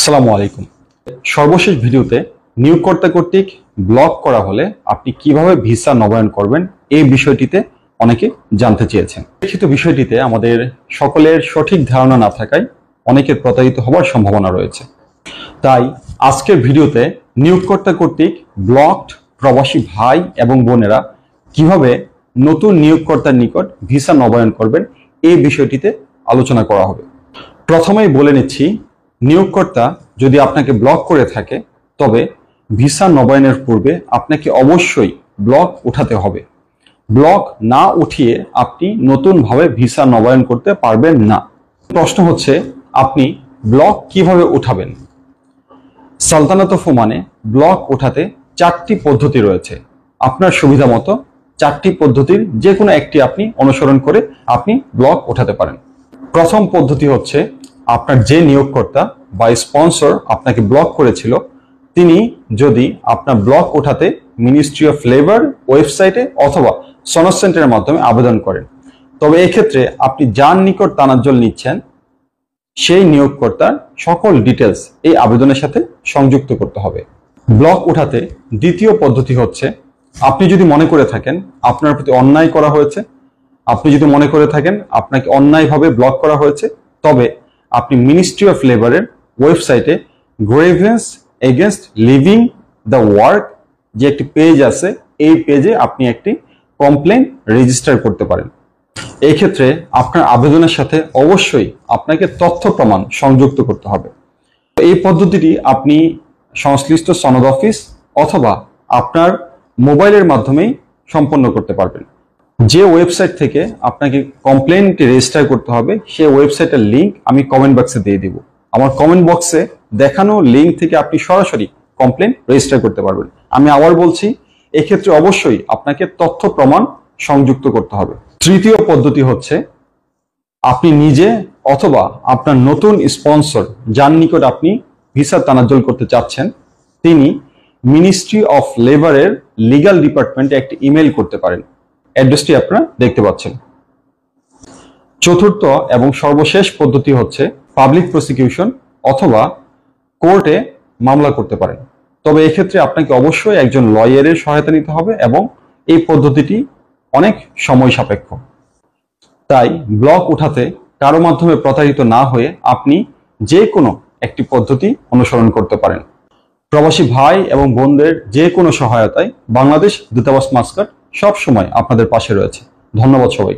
আসসালামু আলাইকুম। সর্বশেষ ভিডিওতে নিয়োগকর্তা কর্তৃক ব্লক করা হলে আপনি কিভাবে ভিসা নবায়ন করবেন এই বিষয়টিতে অনেকে জানতে চেয়েছেন। লিখিত বিষয়টিতে আমাদের সকলের সঠিক ধারণা না থাকায় অনেকের প্রতারিত হওয়ার সম্ভাবনা রয়েছে। তাই আজকের ভিডিওতে নিয়োগকর্তা কর্তৃক ব্লকড প্রবাসী ভাই এবং বোনেরা কিভাবে নতুন নিয়োগকর্তার নিকট ভিসা নবায়ন করবেন এই বিষয়টিতে আলোচনা করা হবে। প্রথমেই বলে নিচ্ছি, নিয়োগকর্তা যদি আপনাকে ব্লক করে থাকে তবে ভিসা নবায়নের পূর্বে আপনাকে অবশ্যই ব্লক উঠাতে হবে। ব্লক না উঠিয়ে আপনি নতুনভাবে ভিসা নবায়ন করতে পারবেন না। প্রশ্ন হচ্ছে, আপনি ব্লক কিভাবে উঠাবেন? সালতানাত অফ ওমানে ব্লক উঠাতে 4টি পদ্ধতি রয়েছে। আপনার সুবিধা মতো 4টি পদ্ধতির যে কোনো একটি আপনি অনুসরণ করে আপনি ব্লক উঠাতে পারেন। প্রথম পদ্ধতি হচ্ছে, আপনার যে নিয়োগকর্তা বা স্পন্সর আপনাকে ব্লক করেছিল তিনি যদি আপনার ব্লক ওঠাতে মিনিস্ট্রি অফ লেবার ওয়েবসাইটে অথবা সনদ সেন্টারের মাধ্যমে আবেদন করেন, তবে এক্ষেত্রে আপনি যার নিকট তানাজ্জল নিচ্ছেন সেই নিয়োগকর্তার সকল ডিটেলস এই আবেদনের সাথে সংযুক্ত করতে হবে। ব্লক উঠাতে দ্বিতীয় পদ্ধতি হচ্ছে, আপনি যদি মনে করে থাকেন আপনার প্রতি অন্যায় করা হয়েছে, আপনি যদি মনে করে থাকেন আপনাকে অন্যায়ভাবে ব্লক করা হয়েছে, তবে আপনি মিনিস্ট্রি অফ লেবারের ওয়েবসাইটে গ্রেভেন্স এগেনস্ট লিভিং দ্য ওয়ার্ক যে একটি পেজ আছে, এই পেজে আপনি একটি কমপ্লেন রেজিস্টার করতে পারেন। এই ক্ষেত্রে আপনার আবেদনের সাথে অবশ্যই আপনাকে তথ্য প্রমাণ সংযুক্ত করতে হবে। এই পদ্ধতিটি আপনি সংশ্লিষ্ট সনদ অফিস অথবা আপনার মোবাইলের মাধ্যমেই সম্পন্ন করতে পারবেন। যে ওয়েবসাইট থেকে আপনাকে কমপ্লেনটি রেজিস্টার করতে হবে সেই ওয়েবসাইটের লিংক আমি কমেন্ট বক্সে দিয়ে দিব। আমার কমেন্ট বক্সে দেখানো লিংক থেকে আপনি সরাসরি কমপ্লেন রেজিস্টার করতে পারবেন। আমি আবার বলছি, এক্ষেত্রে অবশ্যই আপনাকে তথ্য প্রমাণ সংযুক্ত করতে হবে। তৃতীয় পদ্ধতি হচ্ছে, আপনি নিজে অথবা আপনার নতুন স্পন্সর যার নিকট আপনি ভিসা তানাজ্জল করতে চাচ্ছেন তিনি মিনিস্ট্রি অফ লেবারের লিগ্যাল ডিপার্টমেন্টে একটি ইমেল করতে পারেন। অ্যাড্রেসটি আপনারা দেখতে পাচ্ছেন। চতুর্থ এবং সর্বশেষ পদ্ধতি হচ্ছে, পাবলিক প্রসিকিউশন অথবা কোর্টে মামলা করতে পারেন, তবে এক্ষেত্রে আপনাকে অবশ্যই একজন লয়ারের সহায়তা নিতে হবে এবং এই পদ্ধতিটি অনেক সময় সাপেক্ষ। তাই ব্লক উঠাতে কারো মাধ্যমে প্রতারিত না হয়ে আপনি যে কোনো একটি পদ্ধতি অনুসরণ করতে পারেন। প্রবাসী ভাই এবং বোনদের যে কোনো সহায়তায় বাংলাদেশ দূতাবাস মাস্কাট সব সময় আপনাদের পাশে রয়েছে। ধন্যবাদ সবাইকে।